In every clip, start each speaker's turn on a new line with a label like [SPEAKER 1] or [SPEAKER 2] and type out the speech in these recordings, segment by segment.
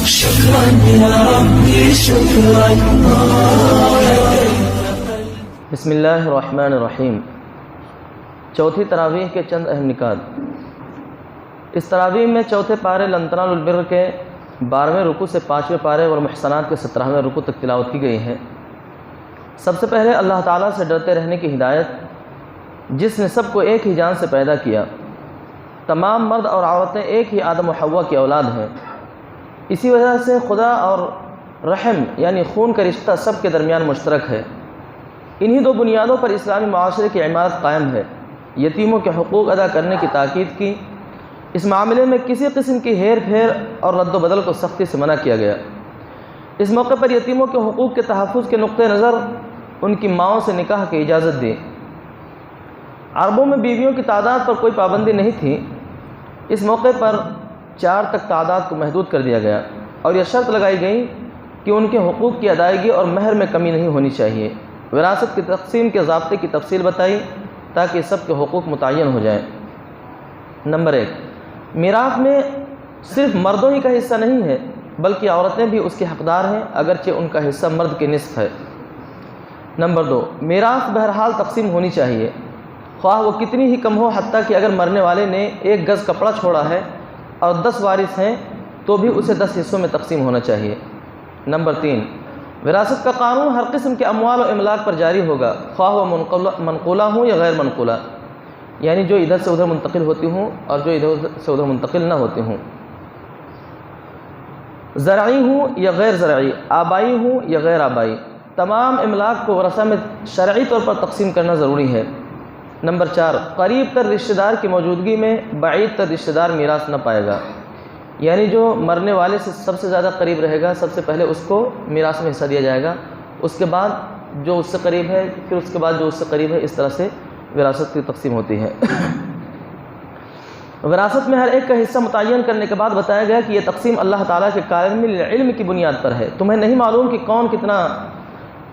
[SPEAKER 1] شكرا يا ربي شكرا.
[SPEAKER 2] بسم اللہ الرحمن الرحیم. چوتھی تراویح کے چند اہم نکات. اس تراویح میں چوتھے پارے لن البر کے 12ویں رکوع سے 5ویں پارے اور محسنات کے 17ویں رکوع تک تلاوت کی گئی ہے. سب سے پہلے اللہ تعالیٰ سے ڈرتے رہنے کی ہدایت، جس نے سب کو ایک ہی جان سے پیدا کیا. تمام مرد اور عورتیں ایک ہی آدم و حوا کی اولاد ہیں. اسی وجہ سے خدا اور رحم یعنی خون کا رشتہ سب کے درمیان مشترک ہے. انہی دو بنیادوں پر اسلامی معاشرے کی عمارت قائم ہے. یتیموں کے حقوق ادا کرنے کی تاکید کی. اس معاملے میں کسی قسم کی ہیر پھیر اور رد و بدل کو سختی سے منع کیا گیا. اس موقع پر یتیموں کے حقوق کے تحفظ کے نقطہ نظر ان کی ماؤں سے نکاح کی اجازت دی. عربوں میں بیویوں کی تعداد پر کوئی پابندی نہیں تھی. اس موقع پر 4 تک تعداد کو محدود کر دیا گیا اور یہ شرط لگائی گئی کہ ان کے حقوق کی ادائیگی اور مہر میں کمی نہیں ہونی چاہیے. وراثت کی تقسیم کے ضابطے کی تفصیل بتائی تاکہ سب کے حقوق متعین ہو جائیں. نمبر 1، میراث میں صرف مردوں ہی کا حصہ نہیں ہے بلکہ عورتیں بھی اس کے حقدار ہیں، اگرچہ ان کا حصہ مرد کے نصف ہے. نمبر 2، میراث بہرحال تقسیم ہونی چاہیے، خواہ وہ کتنی ہی کم ہو، حتیٰ کہ اگر مرنے والے نے 1 گز کپڑا چھوڑا ہے اور 10 وارث ہیں تو بھی اسے 10 حصوں میں تقسیم ہونا چاہیے. نمبر 3، وراثت کا قانون ہر قسم کے اموال و املاک پر جاری ہوگا، خواہ وہ منقولہ ہوں یا غیر منقولہ، یعنی جو ادھر سے ادھر منتقل ہوتی ہوں اور جو ادھر سے ادھر منتقل نہ ہوتی ہوں، زرعی ہوں یا غیر زرعی، آبائی ہوں یا غیر آبائی. تمام املاک کو ورثہ میں شرعی طور پر تقسیم کرنا ضروری ہے. نمبر 4، قریب تر رشتہ دار کی موجودگی میں بعید تر رشتہ دار میراث نہ پائے گا، یعنی جو مرنے والے سے سب سے زیادہ قریب رہے گا سب سے پہلے اس کو میراث میں حصہ دیا جائے گا، اس کے بعد جو اس سے قریب ہے، پھر اس کے بعد جو اس سے قریب ہے. اس طرح سے وراثت کی تقسیم ہوتی ہے. وراثت میں ہر ایک کا حصہ متعین کرنے کے بعد بتایا گیا کہ یہ تقسیم اللہ تعالیٰ کے کامل علم کی بنیاد پر ہے. تمہیں نہیں معلوم کہ کون کتنا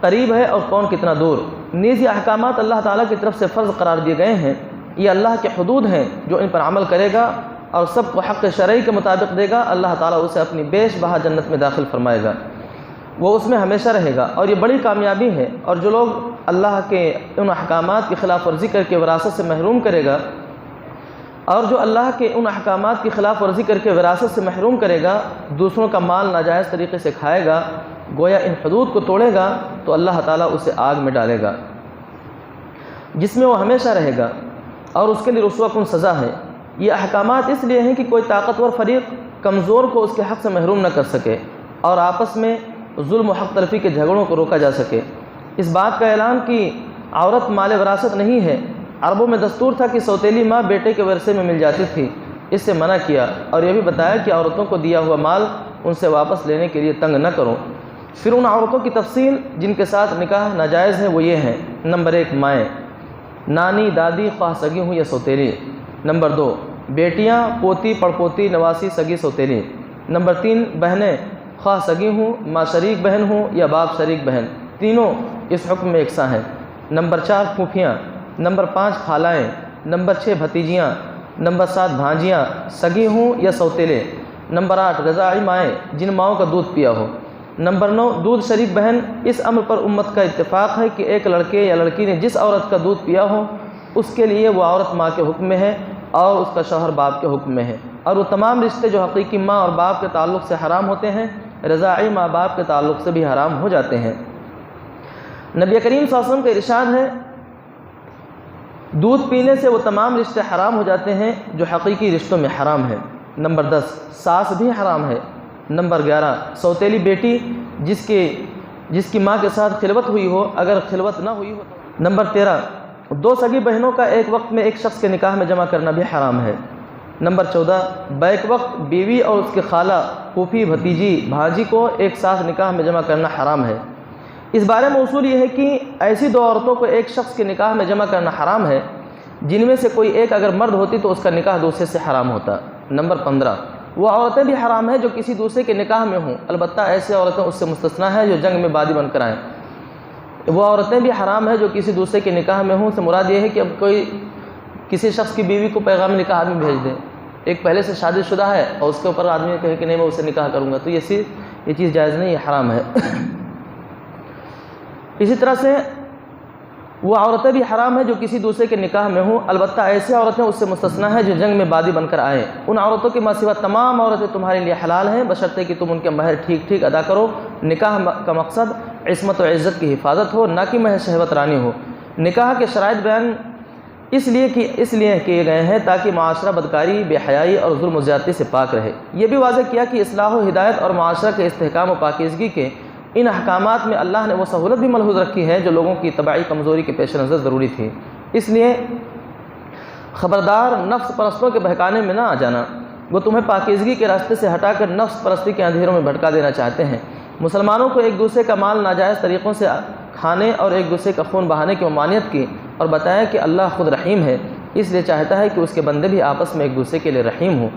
[SPEAKER 2] قریب ہے اور کون کتنا دور. نیز یہ احکامات اللہ تعالیٰ کی طرف سے فرض قرار دیے گئے ہیں. یہ اللہ کے حدود ہیں، جو ان پر عمل کرے گا اور سب کو حق شرعی کے مطابق دے گا، اللہ تعالیٰ اسے اپنی بیش بہا جنت میں داخل فرمائے گا، وہ اس میں ہمیشہ رہے گا. اور یہ بڑی کامیابی ہے. اور جو لوگ اللہ کے ان احکامات کی خلاف ورزی کر کے وراثت سے محروم کرے گا، اور جو اللہ کے ان احکامات کی خلاف ورزی کر کے وراثت سے محروم کرے گا، دوسروں کا مال ناجائز طریقے سے کھائے گا، گویا ان حدود کو توڑے گا، تو اللہ تعالیٰ اسے آگ میں ڈالے گا جس میں وہ ہمیشہ رہے گا، اور اس کے لیے رسوا کن سزا ہے. یہ احکامات اس لیے ہیں کہ کوئی طاقتور فریق کمزور کو اس کے حق سے محروم نہ کر سکے اور آپس میں ظلم و حق تلفی کے جھگڑوں کو روکا جا سکے. اس بات کا اعلان کہ عورت مال وراثت نہیں ہے. عربوں میں دستور تھا کہ سوتیلی ماں بیٹے کے ورثے میں مل جاتی تھی. اس سے منع کیا اور یہ بھی بتایا کہ عورتوں کو دیا ہوا مال ان سے واپس لینے کے لیے تنگ نہ کرو. پھر ان عورتوں کی تفصیل جن کے ساتھ نکاح ناجائز ہے وہ یہ ہیں. نمبر 1، مائیں، نانی دادی خواہ سگی ہوں یا سوتیلی. نمبر 2، بیٹیاں، پوتی پڑپوتی نواسی سگی سوتیلی. نمبر 3، بہنیں، خواہ سگی ہوں، ماں شریک بہن ہوں یا باپ شریک بہن، تینوں اس حکم میں یکساں ہیں. نمبر 4، پھوپھیاں. نمبر 5، خالائیں. نمبر 6، بھتیجیاں. نمبر 7، بھانجیاں سگی ہوں یا سوتیلے. نمبر 8، رضاعی مائیں جن ماؤں کا دودھ پیا ہو. نمبر 9، دودھ شریک بہن. اس امر پر امت کا اتفاق ہے کہ ایک لڑکے یا لڑکی نے جس عورت کا دودھ پیا ہو اس کے لیے وہ عورت ماں کے حکم میں ہے اور اس کا شوہر باپ کے حکم میں ہے. اور وہ تمام رشتے جو حقیقی ماں اور باپ کے تعلق سے حرام ہوتے ہیں رضاعی ماں باپ کے تعلق سے بھی حرام ہو جاتے ہیں. نبی کریم صلی اللہ علیہ وسلم کا ارشاد ہے، دودھ پینے سے وہ تمام رشتے حرام ہو جاتے ہیں جو حقیقی رشتوں میں حرام ہیں. نمبر 10، ساس بھی حرام ہے. نمبر 11، سوتیلی بیٹی جس کی ماں کے ساتھ خلوت ہوئی ہو، اگر خلوت نہ ہوئی ہو. نمبر 13، 2 سگی بہنوں کا ایک وقت میں ایک شخص کے نکاح میں جمع کرنا بھی حرام ہے. نمبر 14، بیک وقت بیوی اور اس کے خالہ، پھوپھی، بھتیجی، بھانجی کو ایک ساتھ نکاح میں جمع کرنا حرام ہے. اس بارے میں اصول یہ ہے کہ ایسی 2 عورتوں کو ایک شخص کے نکاح میں جمع کرنا حرام ہے جن میں سے کوئی ایک اگر مرد ہوتی تو اس کا نکاح دوسرے سے حرام ہوتا. نمبر 15، وہ عورتیں بھی حرام ہیں جو کسی دوسرے کے نکاح میں ہوں، البتہ ایسے عورتیں اس سے مستثنیٰ ہیں جو جنگ میں بادی بن کر آئیں. وہ عورتیں بھی حرام ہیں جو کسی دوسرے کے نکاح میں ہوں. سے مراد یہ ہے کہ اب کوئی کسی شخص کی بیوی کو پیغام نکاح میں بھیج دیں ایک پہلے سے شادی شدہ ہے اور اس کے اوپر آدمی کہے کہ نہیں میں اسے نکاح کروں گا، تو یہ چیز جائز نہیں، یہ حرام ہے۔ اسی طرح سے وہ عورتیں بھی حرام ہیں جو کسی دوسرے کے نکاح میں ہوں، البتہ ایسی عورتیں اس سے مستثنیٰ ہیں جو جنگ میں بادی بن کر آئیں۔ ان عورتوں کے سوا تمام عورتیں تمہارے لیے حلال ہیں بشرطے کہ تم ان کے مہر ٹھیک ٹھیک ادا کرو۔ نکاح کا مقصد عصمت و عزت کی حفاظت ہو، نہ کہ محض شہوت رانی ہو۔ نکاح کے شرائط بیان اس لیے کیے گئے ہیں تاکہ معاشرہ بدکاری، بے حیائی اور ظلم و زیادتی سے پاک رہے۔ یہ بھی واضح کیا کہ اصلاح و ہدایت اور معاشرہ کے استحکام و پاکیزگی کے ان احکامات میں اللہ نے وہ سہولت بھی ملحوظ رکھی ہے جو لوگوں کی طبعی کمزوری کے پیش نظر ضروری تھی۔ اس لیے خبردار نفس پرستوں کے بہکانے میں نہ آ جانا، وہ تمہیں پاکیزگی کے راستے سے ہٹا کر نفس پرستی کے اندھیروں میں بھٹکا دینا چاہتے ہیں۔ مسلمانوں کو ایک دوسرے کا مال ناجائز طریقوں سے کھانے اور ایک دوسرے کا خون بہانے کی ممانعت کی اور بتایا کہ اللہ خود رحیم ہے، اس لیے چاہتا ہے کہ اس کے بندے بھی آپس میں ایک دوسرے کے لیے رحیم ہوں۔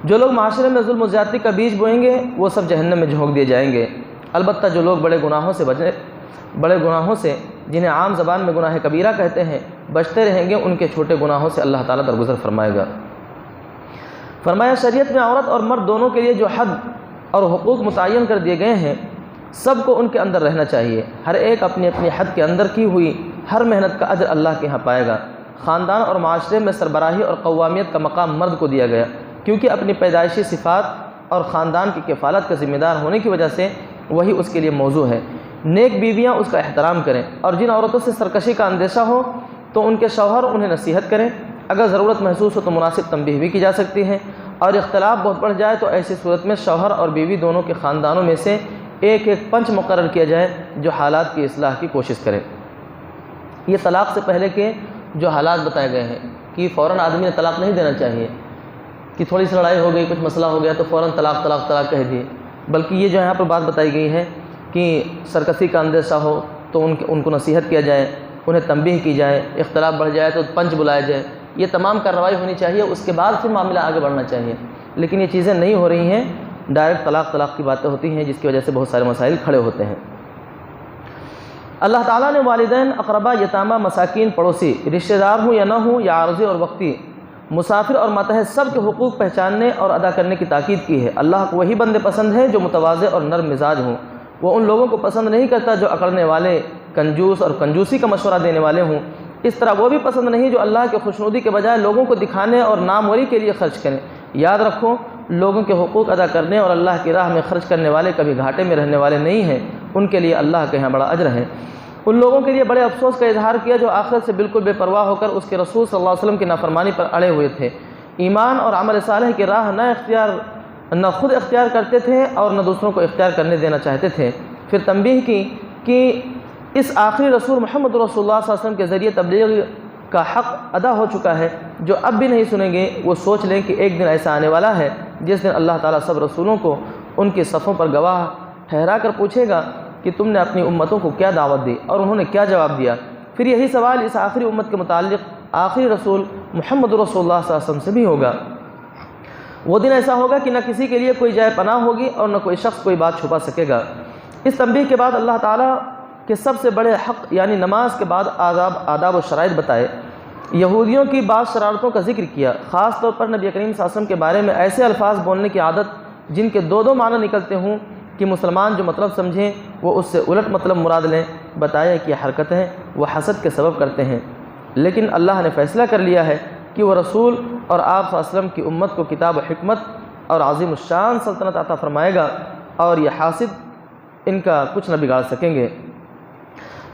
[SPEAKER 2] جو لوگ معاشرے میں ظلم و زیادتی کا بیج بوئیں گے وہ سب جہنم میں جھونک دیے جائیں گے۔ البتہ جو لوگ بڑے گناہوں سے جنہیں عام زبان میں گناہ کبیرہ کہتے ہیں بچتے رہیں گے، ان کے چھوٹے گناہوں سے اللہ تعالیٰ درگزر فرمائے گا۔ فرمایا شریعت میں عورت اور مرد دونوں کے لیے جو حد اور حقوق متعین کر دیے گئے ہیں سب کو ان کے اندر رہنا چاہیے۔ ہر ایک اپنی اپنی حد کے اندر کی ہوئی ہر محنت کا اجر اللہ کے ہاں پائے گا۔ خاندان اور معاشرے میں سربراہی اور قوامیت کا مقام مرد کو دیا گیا کیونکہ اپنی پیدائشی صفات اور خاندان کی کفالت کا ذمہ دار ہونے کی وجہ سے وہی اس کے لیے موضوع ہے۔ نیک بیویاں اس کا احترام کریں اور جن عورتوں سے سرکشی کا اندیشہ ہو تو ان کے شوہر انہیں نصیحت کریں۔ اگر ضرورت محسوس ہو تو مناسب تنبیہ بھی کی جا سکتی ہے، اور اختلاف بہت بڑھ جائے تو ایسی صورت میں شوہر اور بیوی دونوں کے خاندانوں میں سے ایک پنچ مقرر کیا جائے جو حالات کی اصلاح کی کوشش کرے۔ یہ طلاق سے پہلے کے جو حالات بتائے گئے ہیں کہ فوراً آدمی نے طلاق نہیں دینا چاہیے کہ تھوڑی سی لڑائی ہو گئی، کچھ مسئلہ ہو گیا تو فوراً طلاق طلاق طلاق کہہ دیے، بلکہ یہ جو یہاں پر بات بتائی گئی ہے کہ سرکشی کا اندیشہ ہو تو ان کو نصیحت کیا جائے، انہیں تنبیہ کی جائے، اختلاف بڑھ جائے تو پنچ بلایا جائے، یہ تمام کارروائی ہونی چاہیے، اس کے بعد پھر معاملہ آگے بڑھنا چاہیے۔ لیکن یہ چیزیں نہیں ہو رہی ہیں، ڈائریکٹ طلاق کی باتیں ہوتی ہیں جس کی وجہ سے بہت سارے مسائل کھڑے ہوتے ہیں۔ اللہ تعالیٰ نے والدین، اقربا، یتامہ، مساکین، پڑوسی، رشتہ دار ہوں یا نہ ہوں یا عارضی اور وقتی، مسافر اور ماتحت سب کے حقوق پہچاننے اور ادا کرنے کی تاکید کی ہے۔ اللہ کو وہی بندے پسند ہیں جو متواضع اور نرم مزاج ہوں، وہ ان لوگوں کو پسند نہیں کرتا جو اکڑنے والے، کنجوس اور کنجوسی کا مشورہ دینے والے ہوں۔ اس طرح وہ بھی پسند نہیں جو اللہ کے خوشنودی کے بجائے لوگوں کو دکھانے اور ناموری کے لیے خرچ کریں۔ یاد رکھو، لوگوں کے حقوق ادا کرنے اور اللہ کی راہ میں خرچ کرنے والے کبھی گھاٹے میں رہنے والے نہیں ہیں، ان کے لیے اللہ کے یہاں بڑا اجر ہے۔ ان لوگوں کے لیے بڑے افسوس کا اظہار کیا جو آخرت سے بالکل بے پرواہ ہو کر اس کے رسول صلی اللہ علیہ وسلم کی نافرمانی پر اڑے ہوئے تھے، ایمان اور عمل صالح کی راہ نہ خود اختیار کرتے تھے اور نہ دوسروں کو اختیار کرنے دینا چاہتے تھے۔ پھر تنبیہ کی کہ اس آخری رسول محمد رسول اللہ صلی اللہ علیہ وسلم کے ذریعے تبلیغ کا حق ادا ہو چکا ہے، جو اب بھی نہیں سنیں گے وہ سوچ لیں کہ ایک دن ایسا آنے والا ہے جس دن اللہ تعالیٰ سب رسولوں کو ان کی صفوں پر گواہ ٹھہرا کر پوچھے گا کہ تم نے اپنی امتوں کو کیا دعوت دی اور انہوں نے کیا جواب دیا۔ پھر یہی سوال اس آخری امت کے متعلق آخری رسول محمد رسول اللہ صلی اللہ علیہ وسلم سے بھی ہوگا۔ وہ دن ایسا ہوگا کہ نہ کسی کے لیے کوئی جائے پناہ ہوگی اور نہ کوئی شخص کوئی بات چھپا سکے گا۔ اس تنبیہ کے بعد اللہ تعالیٰ کے سب سے بڑے حق یعنی نماز کے بعد آداب و شرائط بتائے۔ یہودیوں کی بعض شرارتوں کا ذکر کیا، خاص طور پر نبی کریم صلی اللہ علیہ وسلم کے بارے میں ایسے الفاظ بولنے کی عادت جن کے دو معنی نکلتے ہوں کہ مسلمان جو مطلب سمجھیں وہ اس سے الٹ مطلب مراد لیں۔ بتایا کہ یہ حرکتیں وہ حسد کے سبب کرتے ہیں، لیکن اللہ نے فیصلہ کر لیا ہے کہ وہ رسول اور آپ صلی اللہ علیہ وسلم کی امت کو کتاب و حکمت اور عظیم الشان سلطنت عطا فرمائے گا، اور یہ حاسد ان کا کچھ نہ بگاڑ سکیں گے۔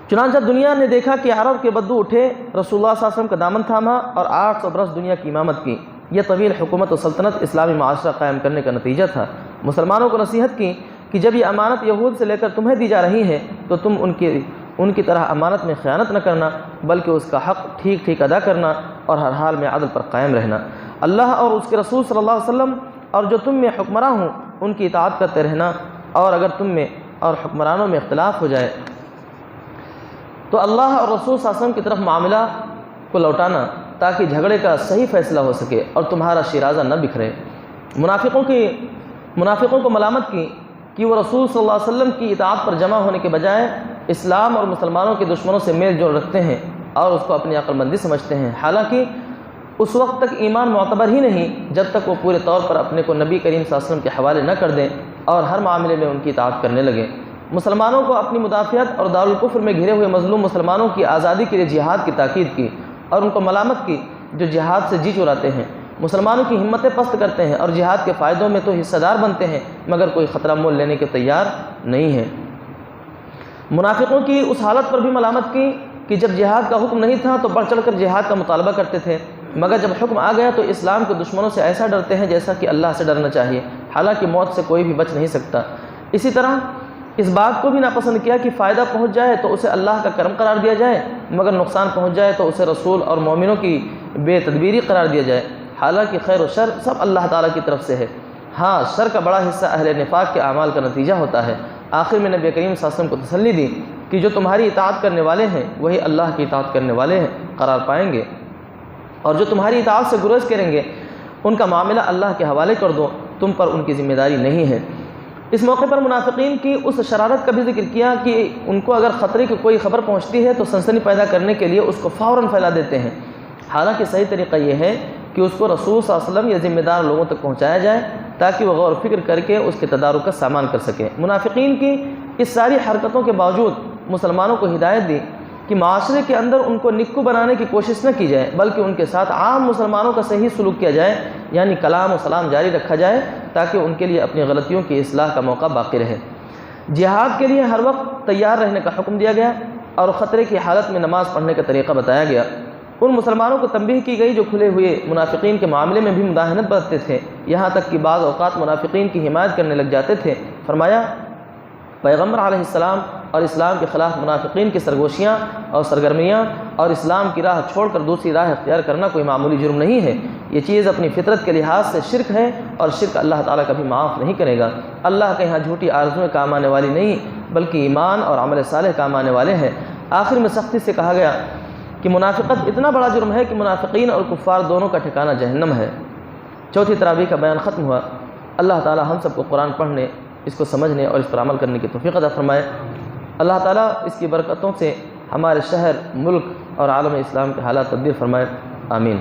[SPEAKER 2] چنانچہ دنیا نے دیکھا کہ عرب کے بدو اٹھے، رسول اللہ صلی اللہ علیہ وسلم کا دامن تھاما اور 800 برس دنیا کی امامت کی۔ یہ طویل حکومت و سلطنت اسلامی معاشرہ قائم کرنے کا نتیجہ تھا۔ مسلمانوں کو نصیحت کی کہ جب یہ امانت یہود سے لے کر تمہیں دی جا رہی ہے تو تم ان کی طرح امانت میں خیانت نہ کرنا، بلکہ اس کا حق ٹھیک ٹھیک ادا کرنا اور ہر حال میں عدل پر قائم رہنا۔ اللہ اور اس کے رسول صلی اللہ علیہ وسلم اور جو تم میں حکمراں ہوں ان کی اطاعت کرتے رہنا، اور اگر تم میں اور حکمرانوں میں اختلاف ہو جائے تو اللہ اور رسول صلی اللہ علیہ وسلم کی طرف معاملہ کو لوٹانا تاکہ جھگڑے کا صحیح فیصلہ ہو سکے اور تمہارا شیرازہ نہ بکھرے۔ منافقوں کو ملامت کی کہ وہ رسول صلی اللہ علیہ وسلم کی اطاعت پر جمع ہونے کے بجائے اسلام اور مسلمانوں کے دشمنوں سے میل جول رکھتے ہیں اور اس کو اپنی عقل مندی سمجھتے ہیں، حالانکہ اس وقت تک ایمان معتبر ہی نہیں جب تک وہ پورے طور پر اپنے کو نبی کریم صلی اللہ علیہ وسلم کے حوالے نہ کر دیں اور ہر معاملے میں ان کی اطاعت کرنے لگیں۔ مسلمانوں کو اپنی مدافعت اور دارالکفر میں گھرے ہوئے مظلوم مسلمانوں کی آزادی کے لیے جہاد کی تاکید کی اور ان کو ملامت کی جو جہاد سے جی چراتے ہیں، مسلمانوں کی ہمتیں پست کرتے ہیں اور جہاد کے فائدوں میں تو حصہ دار بنتے ہیں مگر کوئی خطرہ مول لینے کے تیار نہیں ہے۔ منافقوں کی اس حالت پر بھی ملامت کی کہ جب جہاد کا حکم نہیں تھا تو بڑھ چڑھ کر جہاد کا مطالبہ کرتے تھے، مگر جب حکم آ گیا تو اسلام کے دشمنوں سے ایسا ڈرتے ہیں جیسا کہ اللہ سے ڈرنا چاہیے، حالانکہ موت سے کوئی بھی بچ نہیں سکتا۔ اسی طرح اس بات کو بھی ناپسند کیا کہ فائدہ پہنچ جائے تو اسے اللہ کا کرم قرار دیا جائے، مگر نقصان پہنچ جائے تو اسے رسول اور مومنوں کی بے تدبیری قرار دیا جائے، حالانکہ خیر و شر سب اللہ تعالیٰ کی طرف سے ہے۔ ہاں، شر کا بڑا حصہ اہل نفاق کے اعمال کا نتیجہ ہوتا ہے۔ آخر میں نبی کریم صلی اللہ علیہ وسلم کو تسلی دی کہ جو تمہاری اطاعت کرنے والے ہیں وہی اللہ کی اطاعت کرنے والے ہیں قرار پائیں گے، اور جو تمہاری اطاعت سے گریز کریں گے ان کا معاملہ اللہ کے حوالے کر دو، تم پر ان کی ذمہ داری نہیں ہے۔ اس موقع پر منافقین کی اس شرارت کا بھی ذکر کیا کہ ان کو اگر خطرے کی کوئی خبر پہنچتی ہے تو سنسنی پیدا کرنے کے لیے اس کو فوراً پھیلا دیتے ہیں، حالانکہ صحیح طریقہ یہ ہے کہ اس کو رسول صلی اللہ علیہ وسلم یا ذمہ دار لوگوں تک پہنچایا جائے تاکہ وہ غور و فکر کر کے اس کے تدارک کا سامان کر سکیں۔ منافقین کی اس ساری حرکتوں کے باوجود مسلمانوں کو ہدایت دی کہ معاشرے کے اندر ان کو نکو بنانے کی کوشش نہ کی جائے بلکہ ان کے ساتھ عام مسلمانوں کا صحیح سلوک کیا جائے، یعنی کلام و سلام جاری رکھا جائے تاکہ ان کے لیے اپنی غلطیوں کی اصلاح کا موقع باقی رہے۔ جہاد کے لیے ہر وقت تیار رہنے کا حکم دیا گیا اور خطرے کی حالت میں نماز پڑھنے کا طریقہ بتایا گیا۔ ان مسلمانوں کو تنبیہ کی گئی جو کھلے ہوئے منافقین کے معاملے میں بھی مداہنت برتتے تھے، یہاں تک کہ بعض اوقات منافقین کی حمایت کرنے لگ جاتے تھے۔ فرمایا پیغمبر علیہ السلام اور اسلام کے خلاف منافقین کی سرگوشیاں اور سرگرمیاں اور اسلام کی راہ چھوڑ کر دوسری راہ اختیار کرنا کوئی معمولی جرم نہیں ہے، یہ چیز اپنی فطرت کے لحاظ سے شرک ہے اور شرک اللہ تعالیٰ کبھی معاف نہیں کرے گا۔ اللہ کے یہاں جھوٹی آرزویں کام آنے والی نہیں بلکہ ایمان اور عمل صالح کام آنے والے ہیں۔ آخر میں سختی سے کہا گیا کہ منافقت اتنا بڑا جرم ہے کہ منافقین اور کفار دونوں کا ٹھکانہ جہنم ہے۔ چوتھی تراویح کا بیان ختم ہوا۔ اللہ تعالیٰ ہم سب کو قرآن پڑھنے، اس کو سمجھنے اور اس پر عمل کرنے کی توفیق عطا فرمائے۔ اللہ تعالیٰ اس کی برکتوں سے ہمارے شہر، ملک اور عالم اسلام کے حالات تبدیل فرمائے، آمین۔